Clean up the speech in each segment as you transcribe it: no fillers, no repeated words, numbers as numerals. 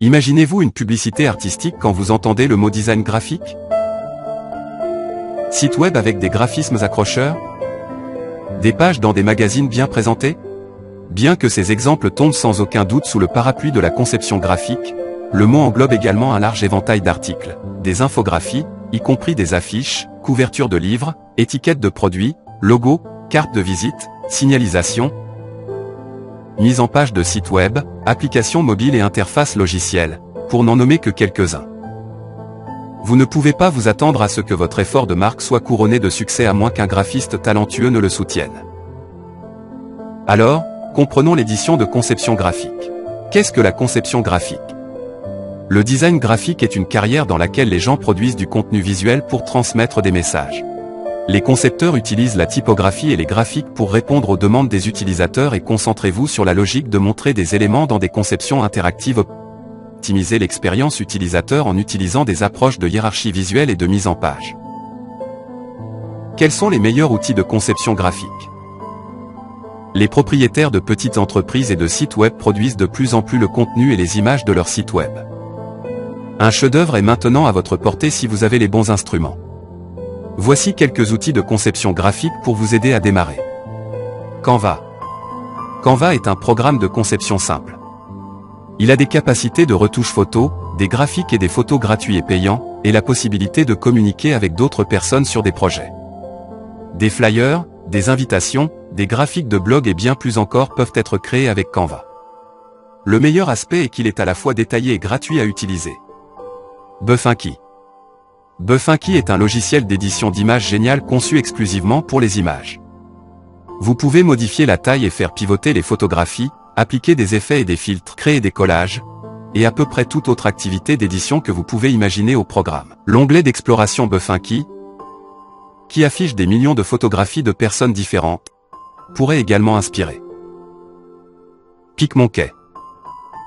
Imaginez-vous une publicité artistique quand vous entendez le mot design graphique? Site web avec des graphismes accrocheurs? Des pages dans des magazines bien présentées? Bien que ces exemples tombent sans aucun doute sous le parapluie de la conception graphique, le mot englobe également un large éventail d'articles, des infographies, y compris des affiches, couvertures de livres, étiquettes de produits, logos, cartes de visite, signalisations, mise en page de sites web, applications mobiles et interfaces logicielles, pour n'en nommer que quelques-uns. Vous ne pouvez pas vous attendre à ce que votre effort de marque soit couronné de succès à moins qu'un graphiste talentueux ne le soutienne. Alors, comprenons l'édition de conception graphique. Qu'est-ce que la conception graphique? Le design graphique est une carrière dans laquelle les gens produisent du contenu visuel pour transmettre des messages. Les concepteurs utilisent la typographie et les graphiques pour répondre aux demandes des utilisateurs et concentrez-vous sur la logique de montrer des éléments dans des conceptions interactives. Optimisez l'expérience utilisateur en utilisant des approches de hiérarchie visuelle et de mise en page. Quels sont les meilleurs outils de conception graphique? Les propriétaires de petites entreprises et de sites web produisent de plus en plus le contenu et les images de leur site web. Un chef-d'œuvre est maintenant à votre portée si vous avez les bons instruments. Voici quelques outils de conception graphique pour vous aider à démarrer. Canva. Canva est un programme de conception simple. Il a des capacités de retouche photo, des graphiques et des photos gratuits et payants, et la possibilité de communiquer avec d'autres personnes sur des projets. Des flyers, des invitations, des graphiques de blog et bien plus encore peuvent être créés avec Canva. Le meilleur aspect est qu'il est à la fois détaillé et gratuit à utiliser. Buffinky. Buffinky est un logiciel d'édition d'images génial conçu exclusivement pour les images. Vous pouvez modifier la taille et faire pivoter les photographies, appliquer des effets et des filtres, créer des collages, et à peu près toute autre activité d'édition que vous pouvez imaginer au programme. L'onglet d'exploration Buffinky, qui affiche des millions de photographies de personnes différentes, pourrait également inspirer. PicMonkey.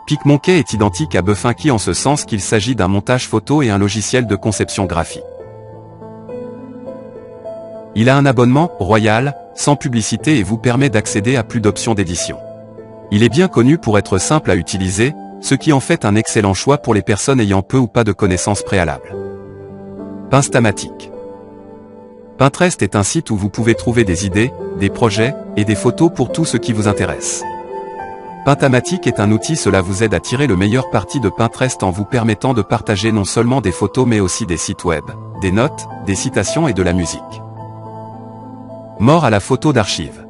PicMonkey est identique à Buffinky en ce sens qu'il s'agit d'un montage photo et un logiciel de conception graphique. Il a un abonnement royal, sans publicité et vous permet d'accéder à plus d'options d'édition. Il est bien connu pour être simple à utiliser, ce qui en fait un excellent choix pour les personnes ayant peu ou pas de connaissances préalables. Pinstamatic. Pinterest est un site où vous pouvez trouver des idées, des projets, et des photos pour tout ce qui vous intéresse. Pintamatic est un outil, cela vous aide à tirer le meilleur parti de Pinterest en vous permettant de partager non seulement des photos mais aussi des sites web, des notes, des citations et de la musique. Mort à la photo d'archives.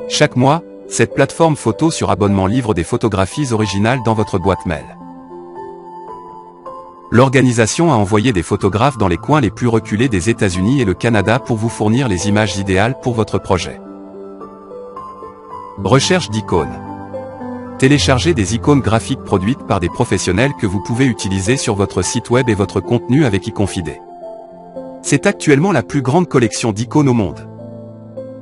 Chaque mois, cette plateforme photo sur abonnement livre des photographies originales dans votre boîte mail. L'organisation a envoyé des photographes dans les coins les plus reculés des États-Unis et le Canada pour vous fournir les images idéales pour votre projet. Recherche d'icônes. Téléchargez des icônes graphiques produites par des professionnels que vous pouvez utiliser sur votre site web et votre contenu avec Iconfidé. C'est actuellement la plus grande collection d'icônes au monde.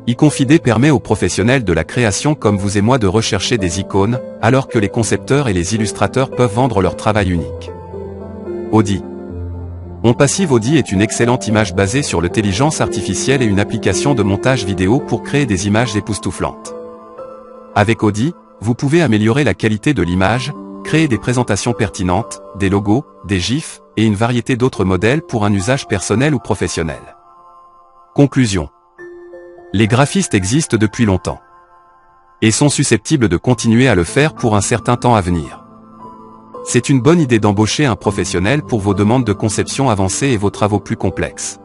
Iconfidé permet aux professionnels de la création comme vous et moi de rechercher des icônes, alors que les concepteurs et les illustrateurs peuvent vendre leur travail unique. Audi. OnPassive Audi est une excellente image basée sur l'intelligence artificielle et une application de montage vidéo pour créer des images époustouflantes. Avec Audi, vous pouvez améliorer la qualité de l'image, créer des présentations pertinentes, des logos, des gifs, et une variété d'autres modèles pour un usage personnel ou professionnel. Conclusion. Les graphistes existent depuis longtemps. Et sont susceptibles de continuer à le faire pour un certain temps à venir. C'est une bonne idée d'embaucher un professionnel pour vos demandes de conception avancées et vos travaux plus complexes.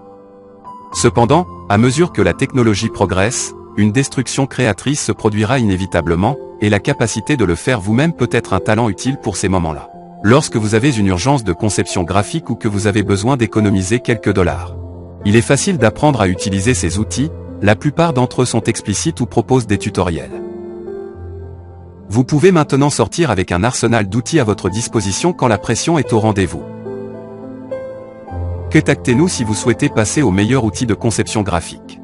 Cependant, à mesure que la technologie progresse, une destruction créatrice se produira inévitablement, et la capacité de le faire vous-même peut être un talent utile pour ces moments-là. Lorsque vous avez une urgence de conception graphique ou que vous avez besoin d'économiser quelques dollars. Il est facile d'apprendre à utiliser ces outils, la plupart d'entre eux sont explicites ou proposent des tutoriels. Vous pouvez maintenant sortir avec un arsenal d'outils à votre disposition quand la pression est au rendez-vous. Contactez-nous si vous souhaitez passer au meilleur outil de conception graphique.